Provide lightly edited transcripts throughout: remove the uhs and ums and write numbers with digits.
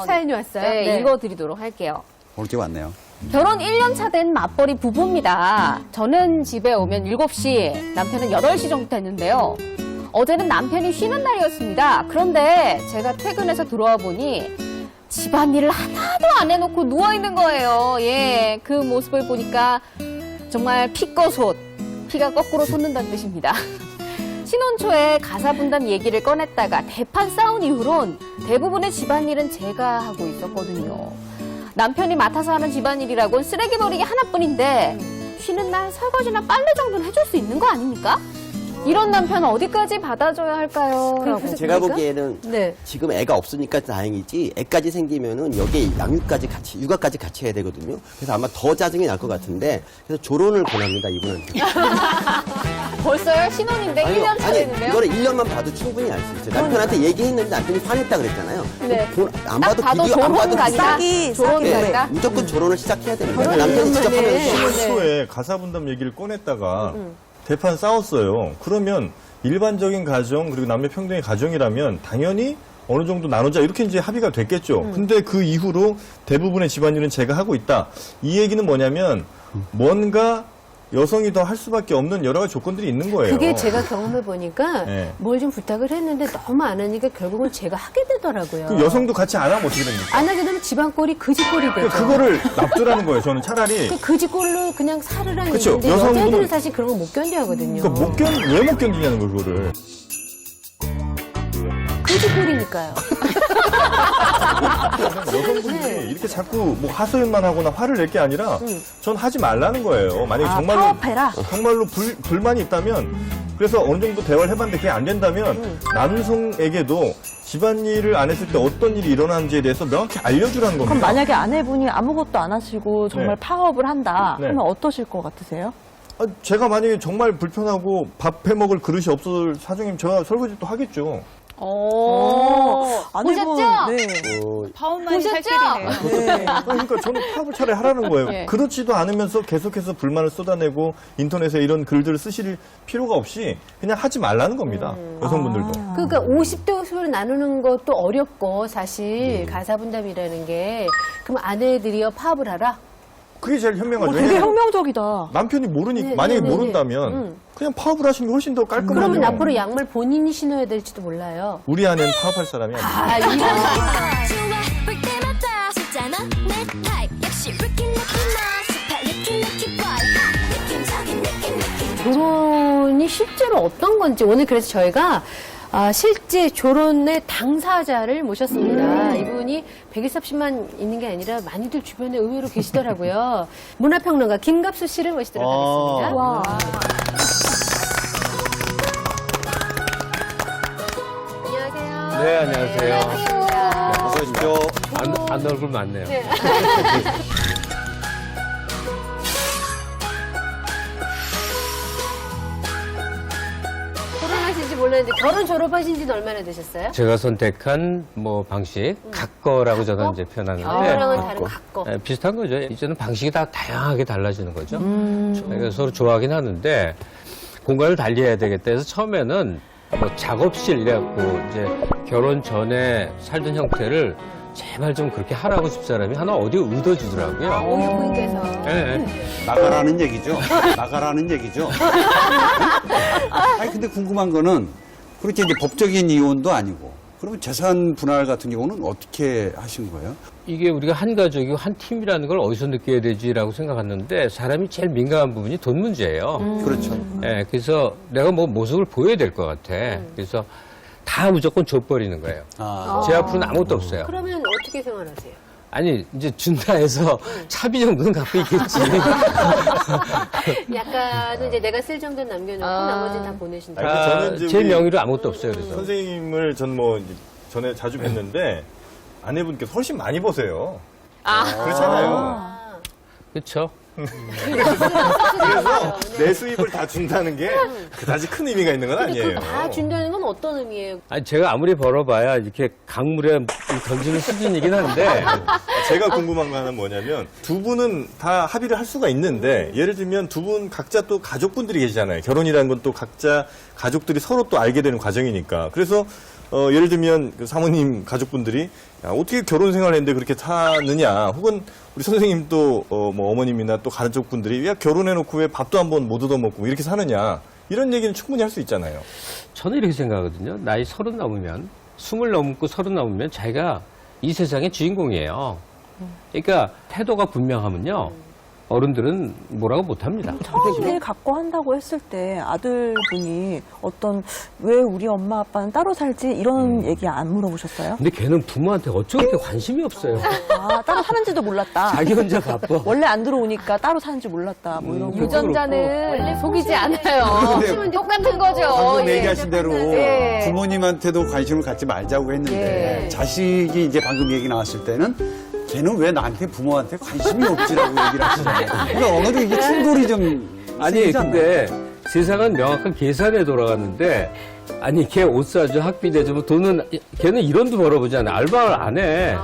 사연이 왔어요? 네, 읽어드리도록 할게요. 올 게 왔네요. 결혼 1년 차 된 맞벌이 부부입니다. 저는 집에 오면 7시, 남편은 8시 정도 됐는데요. 어제는 남편이 쉬는 날이었습니다. 그런데 제가 퇴근해서 들어와 보니 집안일을 하나도 안 해놓고 누워있는 거예요. 예, 그 모습을 보니까 정말 피꺼솥, 피가 거꾸로 솟는다는 뜻입니다. 신혼 초에 가사 분담 얘기를 꺼냈다가 대판 싸운 이후론 대부분의 집안일은 제가 하고 있었거든요. 남편이 맡아서 하는 집안일이라곤 쓰레기 버리기 하나뿐인데 쉬는 날 설거지나 빨래 정도는 해줄 수 있는 거 아닙니까? 이런 남편 어디까지 받아줘야 할까요? 라고. 제가 보기에는 네. 지금 애가 없으니까 다행이지 애까지 생기면은 여기에 양육까지 같이 육아까지 같이 해야 되거든요. 그래서 아마 더 짜증이 날 것 같은데 그래서 조론을 권합니다 이분한테. 벌써요? 신혼인데 1년 차 아니 되는데요? 이거를 1년만 봐도 충분히 알 수 있어요. 남편한테 얘기했는데 남편이 화냈다 그랬잖아요. 네. 안 딱 봐도 봐도 비디오 안 봐도 조론각이다. 싹이 조론각이다. 무조건 조론을 시작해야 됩니다. 남편이 직접 하면 초에 가사 분담 얘기를 꺼냈다가 대판 싸웠어요. 그러면 일반적인 가정 그리고 남녀 평등의 가정이라면 당연히 어느 정도 나누자 이렇게 이제 합의가 됐겠죠. 근데 그 이후로 대부분의 집안일은 제가 하고 있다. 이 얘기는 뭐냐면 뭔가 여성이 더 할 수밖에 없는 여러 가지 조건들이 있는 거예요. 그게 제가 경험해 보니까 네. 뭘 좀 부탁을 했는데 너무 안 하니까 결국은 제가 하게 되더라고요. 그 여성도 같이 안 하면 어떻게 됩니까? 안 하게 되면 집안꼴이 그지꼴이 되죠. 그거를 납두라는 거예요. 저는 차라리. 그 그지꼴로 그냥 살으라는 그쵸. 얘기인데 여성분은- 여자들은 사실 그런 거 못 견뎌하거든요. 왜 못 견디냐는 거예요, 그거를. 그지꼴이니까요. 여성분들이 이렇게 자꾸 뭐 하소연만 하거나 화를 낼 게 아니라 전 하지 말라는 거예요. 만약에 정말로 불만이 있다면 그래서 어느 정도 대화를 해봤는데 그게 안 된다면 남성에게도 집안일을 안 했을 때 어떤 일이 일어나는지에 대해서 명확히 알려주라는 겁니다. 그럼 만약에 아내분이 아무것도 안 하시고 정말 네. 파업을 한다. 네. 그러면 어떠실 것 같으세요? 제가 만약에 정말 불편하고 밥 해먹을 그릇이 없을 사정이면 제가 설거지 또 하겠죠. 아내분, 보셨죠? 네. 파운만이 살 보셨죠? 길이네요. 네. 그러니까 저는 파업을 차라리 하라는 거예요. 예. 그렇지도 않으면서 계속해서 불만을 쏟아내고 인터넷에 이런 글들을 쓰실 필요가 없이 그냥 하지 말라는 겁니다. 여성분들도. 그러니까 50대 50으로 나누는 것도 어렵고 사실 가사분담이라는 게 그럼 아내들이요 파업을 하라? 그게 제일 현명하죠. 되게 왜냐면 혁명적이다. 남편이 네, 만약에 네, 네, 모른다면 그냥 파업을 하시는 게 훨씬 더 깔끔하죠. 그러면 앞으로 양말 본인이 신어야 될지도 몰라요. 우리 아내는 파업할 사람이 아니에요. 아, 이런 좋아 볼 때마다 진짜나 내 타입 역시 Ricky Nicky 너 super Ricky Nicky boy 느낌적인 느낌 조론이 실제로 어떤 건지 오늘 그래서 저희가 실제 조론의 당사자를 모셨습니다. 이분이 120만 있는 게 아니라 많이들 주변에 의외로 계시더라고요. 문화평론가 김갑수 씨를 모시도록 하겠습니다. 와. 안녕하세요. 네, 안녕하세요. 어서 오십시오. 안 얼굴 많네요. 결혼하신지 몰랐는데 결혼 졸업하신 지는 얼마나 되셨어요? 제가 선택한 뭐 방식, 각거라고 저는 이제 표현하는데 결혼랑은 다른 각거. 네, 비슷한 거죠. 이제는 방식이 다 다양하게 달라지는 거죠. 그러니까 서로 좋아하긴 하는데 공간을 달리해야 되겠다 해서 처음에는 뭐 작업실 이래갖고 이제 결혼 전에 살던 형태를 제발 좀 그렇게 하라고 집사람이 하나 어디 의도주더라고요. 오유 부인께서. 네. 나가라는 얘기죠. 나가라는 얘기죠. 아니 근데 궁금한 거는 그렇게 이제 법적인 이혼도 아니고 그러면 재산 분할 같은 경우는 어떻게 하신 거예요? 이게 우리가 한 가족이고 한 팀이라는 걸 어디서 느껴야 되지라고 생각했는데 사람이 제일 민감한 부분이 돈 문제예요. 그렇죠. 예, 그래서 내가 뭐 모습을 보여야 될 것 같아. 그래서 다 무조건 줘버리는 거예요. 제 앞으로는 아무것도 없어요. 그러면 어떻게 생활하세요? 아니, 이제 준다 해서 차비 정도는 갖고 있겠지. 약간은 이제 내가 쓸 정도는 남겨놓고 나머지는 다 보내신다. 아니, 저는 이제 제 우리 명의로 아무것도 없어요, 그래서. 선생님을 전 뭐 전에 자주 뵀는데 아내분께서 훨씬 많이 버세요. 그렇잖아요. 그렇죠. 그래서 내 수입을 다 준다는 게 그다지 큰 의미가 있는 건 아니에요. 다 준다는 건 어떤 의미예요? 아니, 제가 아무리 벌어봐야 이렇게 강물에 던지는 수준이긴 한데. 제가 궁금한 거 하나 뭐냐면 두 분은 다 합의를 할 수가 있는데 예를 들면 두 분 각자 또 가족분들이 계시잖아요. 결혼이라는 건 또 각자 가족들이 서로 또 알게 되는 과정이니까. 그래서 예를 들면 그 사모님 가족분들이 야, 어떻게 결혼 생활을 했는데 그렇게 사느냐, 혹은 우리 선생님도 뭐 어머님이나 또 가족 분들이 야, 결혼해놓고 왜 밥도 한번 못 얻어먹고 이렇게 사느냐, 이런 얘기는 충분히 할 수 있잖아요. 저는 이렇게 생각하거든요. 나이 30 넘으면, 20 넘고 30 넘으면 자기가 이 세상의 주인공이에요. 그러니까 태도가 분명하면요, 어른들은 뭐라고 못합니다. 처음에 갖고 한다고 했을 때 아들분이 어떤 왜 우리 엄마 아빠는 따로 살지 이런 얘기 안 물어보셨어요? 근데 걔는 부모한테 어쩜 이렇게 관심이 없어요. 아, 따로 사는지도 몰랐다. 자기 혼자 바빠. 원래 안 들어오니까 따로 사는지 몰랐다. 뭐 이런 거. 유전자는 속이지 않아요. 똑같은 거죠. 방금 예. 얘기하신 대로 예. 부모님한테도 관심을 갖지 말자고 했는데 예. 자식이 이제 방금 얘기 나왔을 때는 걔는 왜 나한테 부모한테 관심이 없지라고 얘기를 하시잖아요. 그러니까 어느 정도 이게 충돌이 좀 아니, 생기지 않나요? 근데 세상은 명확한 계산에 돌아갔는데, 아니, 걔 옷 사줘, 학비 내주면 돈은, 걔는 이런도 벌어보잖아. 알바를 안 해.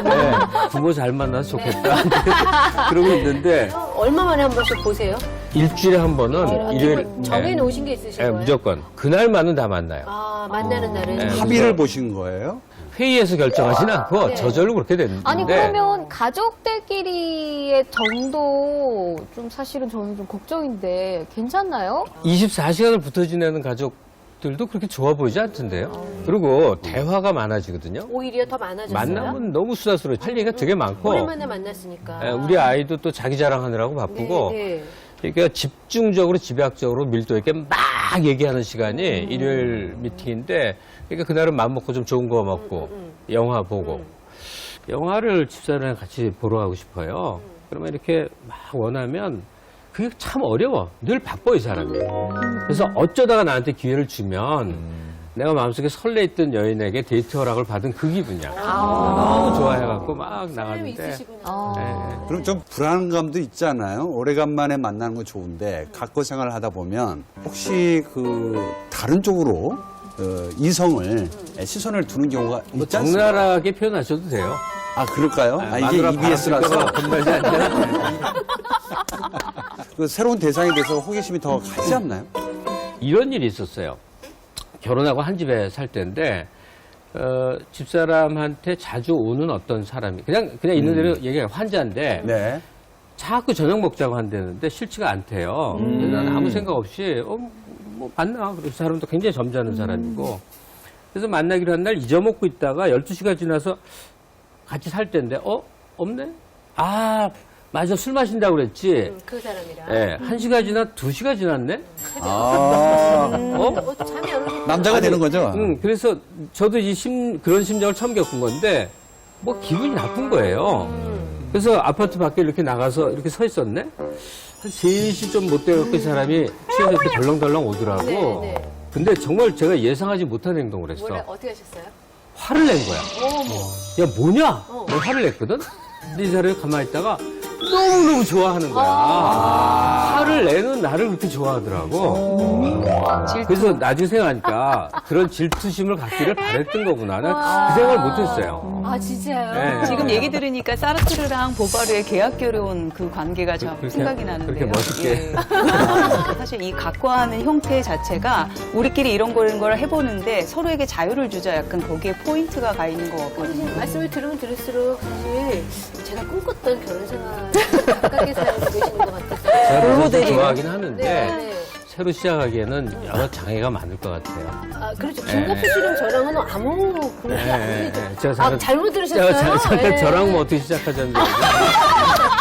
네, 부모 잘 만나서 좋겠다. 그러고 있는데, 얼마 만에 한 번씩 보세요? 일주일에 한 번은 일요일. 정해 놓으신 게 있으신 네, 거예요? 무조건. 그날만은 다 만나요. 아, 만나는 날은. 네. 합의를 보신 거예요? 회의에서 결정하진 않고 네. 저절로 그렇게 됐는데. 아니 그러면 가족들끼리의 정도 좀 사실은 저는 좀 걱정인데 괜찮나요? 24시간을 붙어 지내는 가족들도 그렇게 좋아 보이지 않던데요. 그리고 대화가 많아지거든요. 오히려 더 많아졌어요? 만나면 너무 수다스러워. 할 얘기가 되게 많고. 오랜만에 만났으니까. 예, 우리 아이도 또 자기 자랑하느라고 바쁘고. 네, 네. 그러니까 집중적으로 집약적으로 밀도 있게 막 얘기하는 시간이 일요일 미팅인데, 그러니까 그날은 마음 먹고 좀 좋은 거 먹고 영화 보고 영화를 집사람이랑 같이 보러 가고 싶어요. 그러면 이렇게 막 원하면 그게 참 어려워. 늘 바빠 이 사람이. 그래서 어쩌다가 나한테 기회를 주면 내가 마음속에 설레있던 여인에게 데이트 허락을 받은 그 기분이야. 너무 좋아해갖고 막 사람이 나갔는데. 있으시구나. 예. 그럼 좀 불안감도 있잖아요. 오래간만에 만나는 건 좋은데 갖고 생활을 하다 보면 혹시 그 다른 쪽으로 이성을 시선을 두는 경우가 뭐 있지 않습니까? 적나라하게 표현하셔도 돼요. 아 그럴까요? 아, 이게 마누라 EBS라서 바람 건달지 않냐? 그 새로운 대상에 대해서 호기심이 더 가지 않나요? 이런 일이 있었어요. 결혼하고 한 집에 살 때인데 집사람한테 자주 오는 어떤 사람이 그냥 있는 대로 얘기해요. 환자인데 네. 자꾸 저녁 먹자고 한다는데 싫지가 않대요. 그래서 나는 아무 생각 없이 뭐 만나. 그래서 사람도 굉장히 점잖은 사람이고 그래서 만나기로 한 날 잊어먹고 있다가 12시가 지나서 같이 살 때인데 없네? 아 맞아 술 마신다고 그랬지. 그 사람이랑. 예, 1시가 지나 2시가 지났네? 아 잠이 안 오는 남자가 되는 거죠? 그래서 저도 그런 심정을 처음 겪은 건데, 뭐 기분이 나쁜 거예요. 그래서 아파트 밖에 이렇게 나가서 이렇게 서 있었네? 한 3시 좀 못 돼갖고 그 사람이 취해서 이렇게 덜렁덜렁 오더라고. 네, 네. 근데 정말 제가 예상하지 못한 행동을 했어. 어떻게 하셨어요? 화를 낸 거야. 야, 뭐냐? 뭐 화를 냈거든? 근데 이 사람이 가만히 있다가 너무너무 좋아하는 거야. 화를 내는 나를 그렇게 좋아하더라고. 그래서 나중에 생각하니까 그런 질투심을 갖기를 바랬던 거구나. 난 그 생각을 못했어요. 아, 진짜요? 네. 지금 얘기 들으니까 사르트르랑 보바르의 계약결혼 그 관계가 참 그렇게- 생각이 나는데요. 그렇게 멋있게. 예. 사실 이 각과하는 형태 자체가 우리끼리 이런 걸 해보는데 서로에게 자유를 주자 약간 거기에 포인트가 가 있는 것 같거든요. 말씀을 들으면 들을수록 사실 제가 꿈꿨던 결혼 생활 가깝게 살고 계시는 것 같아서. 제가 물론 좋아하긴 하는데 네. 새로 시작하기에는 여러 장애가 많을 것 같아요. 아, 그렇죠. 김갑수 씨랑 저랑은 아무 그런 게 아니죠. 제가 아, 잘못 들으셨어요? 제가 잠깐 네. 저랑 뭐 어떻게 시작하셨는데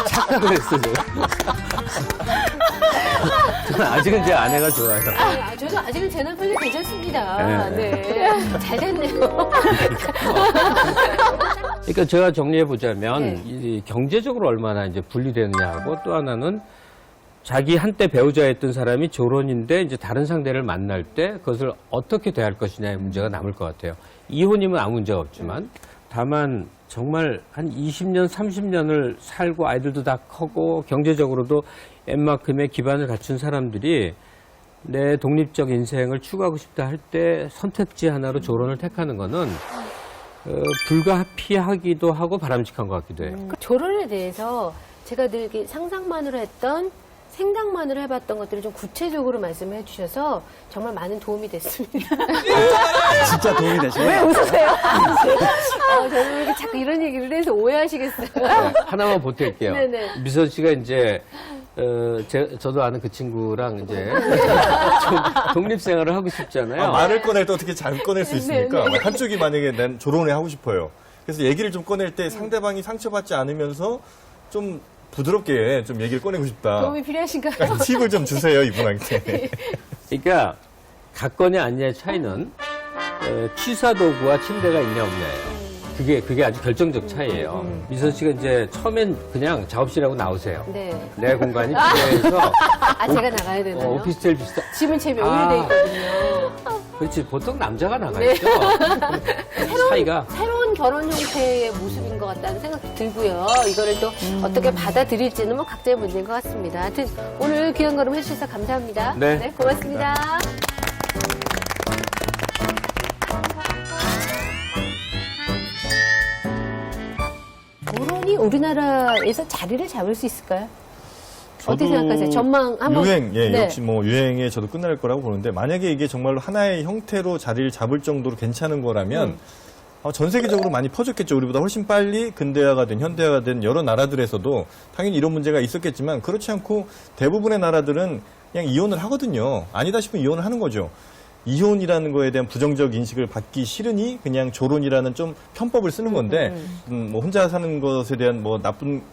착각을 했어 제가. 저는 아직은 제 아내가 좋아요. 아, 저도 아직은 제 남편이 괜찮습니다. 네. 네. 잘 됐네요. 그러니까 제가 정리해 보자면 네. 이 경제적으로 얼마나 이제 분리되느냐하고 또 하나는 자기 한때 배우자였던 사람이 졸혼인데 이제 다른 상대를 만날 때 그것을 어떻게 대할 것이냐의 문제가 남을 것 같아요. 이혼이면 아무 문제가 없지만 다만 정말 한 20년, 30년을 살고 아이들도 다 크고 경제적으로도 웬만큼의 기반을 갖춘 사람들이 내 독립적 인생을 추구하고 싶다 할 때 선택지 하나로 졸혼을 택하는 거는 불가피하기도 하고 바람직한 것 같기도 해요. 결혼에 대해서 제가 늘 이렇게 상상만으로 했던 생각만으로 해봤던 것들을 좀 구체적으로 말씀해 주셔서 정말 많은 도움이 됐습니다. 진짜 도움이 되시네요. 왜 저는 왜 이렇게 자꾸 이런 얘기를 해서 오해하시겠어요. 하나만 보탤게요. 네네. 미선 씨가 이제 저도 아는 그 친구랑 이제 좀 독립생활을 하고 싶잖아요. 말을 꺼낼 때 어떻게 잘 꺼낼 수 있습니까? 네, 네. 한쪽이 만약에 난 조론을 하고 싶어요. 그래서 얘기를 좀 꺼낼 때 상대방이 상처받지 않으면서 좀 부드럽게 좀 얘기를 꺼내고 싶다. 도움이 필요하신가요? 팁을 좀 주세요, 이분한테. 그러니까 갖거냐 아니냐의 차이는 취사 도구와 침대가 있냐 없냐예요. 그게 아주 결정적 차이예요. 미선 씨가 이제 처음엔 그냥 작업실하고 나오세요. 네. 내 공간이 필요해서 제가 나가야 되나요? 오피스텔 비슷한. 집은 제 명의로 돼 있거든요. 그렇지, 보통 남자가 나가죠. 차이가. 새로운 결혼 형태의 모습인 것 같다는 생각도 들고요. 이거를 또 어떻게 받아들일지는 뭐 각자의 문제인 것 같습니다. 하여튼 오늘 귀한 걸음 해주셔서 감사합니다. 네. 고맙습니다. 결혼이 우리나라에서 자리를 잡을 수 있을까요? 어떻게 생각하세요? 전망 한번. 유행, 예, 네. 역시 뭐 유행에 저도 끝날 거라고 보는데 만약에 이게 정말로 하나의 형태로 자리를 잡을 정도로 괜찮은 거라면 전 세계적으로 많이 퍼졌겠죠. 우리보다 훨씬 빨리 근대화가 된 현대화가 된 여러 나라들에서도 당연히 이런 문제가 있었겠지만 그렇지 않고 대부분의 나라들은 그냥 이혼을 하거든요. 아니다 싶으면 이혼을 하는 거죠. 이혼이라는 거에 대한 부정적 인식을 받기 싫으니 그냥 조론이라는 좀 편법을 쓰는 건데 뭐 혼자 사는 것에 대한 뭐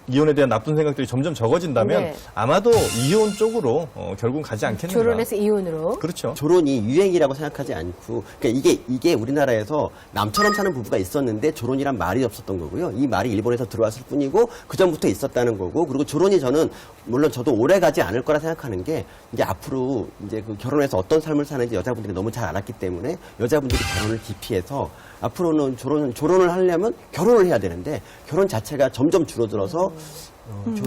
이혼에 대한 나쁜 생각들이 점점 적어진다면 네. 아마도 이혼 쪽으로 결국은 가지 않겠는가. 결혼해서 이혼으로. 그렇죠. 조론이 유행이라고 생각하지 않고, 그러니까 이게 우리나라에서 남처럼 사는 부부가 있었는데 조론이란 말이 없었던 거고요. 이 말이 일본에서 들어왔을 뿐이고 그 전부터 있었다는 거고, 그리고 조론이 저는 물론 저도 오래 가지 않을 거라 생각하는 게 이제 앞으로 이제 그 결혼해서 어떤 삶을 사는지 여자분들이 너무 잘 알았기 때문에 여자분들이 결혼을 기피해서 앞으로는 조론을 하려면 결혼을 해야 되는데 결혼 자체가 점점 줄어들어서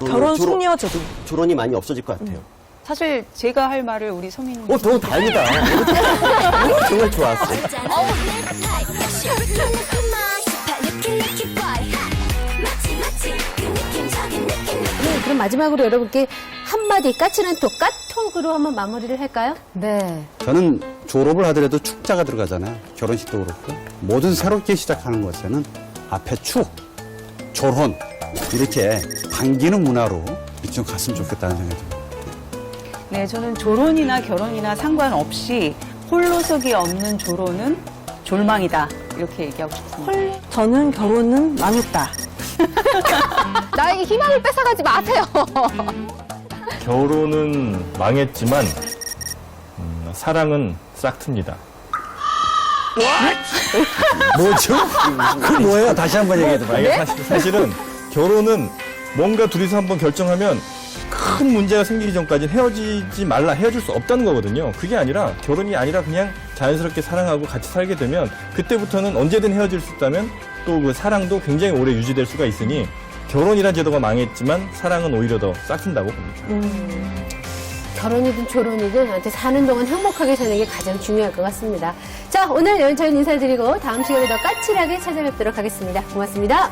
결혼 숙녀제도. 조론이 많이 없어질 것 같아요. 사실 제가 할 말을 우리 서민님. 너무 다행이다. 정말 좋았어. 있잖아 내 타입 역시 루키 맛 스파 루키 boy 마치 그 느낌적인 느낌 네, 그럼 마지막으로 여러분께 한마디 까칠한 톡, 까톡으로 한번 마무리를 할까요? 네. 저는 졸업을 하더라도 축자가 들어가잖아요. 결혼식도 그렇고. 모든 새롭게 시작하는 것에는 앞에 축, 졸혼 이렇게 반기는 문화로 좀 갔으면 좋겠다는 생각이 듭니다. 네, 저는 조론이나 결혼이나 상관없이 홀로서기 없는 조론은 졸망이다. 이렇게 얘기하고 싶습니다. 저는 결혼은 망했다. 나에게 희망을 뺏어가지 마세요. 결혼은 망했지만 사랑은 싹틉니다. 뭐죠? 그 뭐예요? 다시 한번 얘기해 줘봐요. 사실은 결혼은 뭔가 둘이서 한번 결정하면 큰 문제가 생기기 전까지는 헤어지지 말라, 헤어질 수 없다는 거거든요. 그게 아니라 결혼이 아니라 그냥 자연스럽게 사랑하고 같이 살게 되면 그때부터는 언제든 헤어질 수 있다면 또 그 사랑도 굉장히 오래 유지될 수가 있으니 결혼이란 제도가 망했지만 사랑은 오히려 더 싹튼다고 봅니다. 결혼이든 졸혼이든 나한테 사는 동안 행복하게 사는 게 가장 중요할 것 같습니다. 자, 오늘 연차연 인사드리고 다음 시간에 더 까칠하게 찾아뵙도록 하겠습니다. 고맙습니다.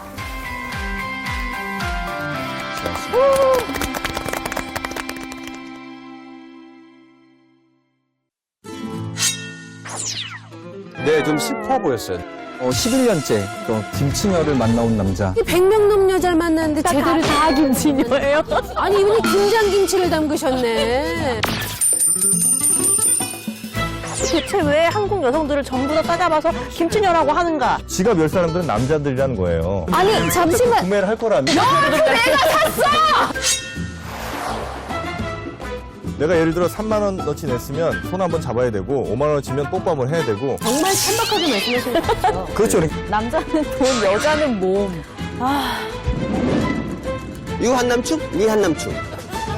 네, 좀 슬퍼 보였어요. 11년째 김치녀를 만나온 남자. 100명 넘는 여자를 만났는데 제대로 다 김치녀예요? 아니, 이분이 김장김치를 담그셨네. 대체 왜 한국 여성들을 전부 다 따잡아서 김치녀라고 하는가? 지갑 열 사람들은 남자들이라는 거예요. 아니, 잠시만. 구매를 할 거라면. 내가 예를 들어 3만 원어치 냈으면 손 한번 잡아야 되고 5만 원어치면 뽀뽀 한번 해야 되고. 정말 천박하게 말씀하시는 거죠. 그렇죠. 남자는 돈, 여자는 몸. 유 한남충, 니 한남충.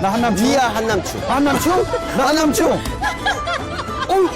나 한남충. 니야 한남충. 한남충? 나 한남충. 어우,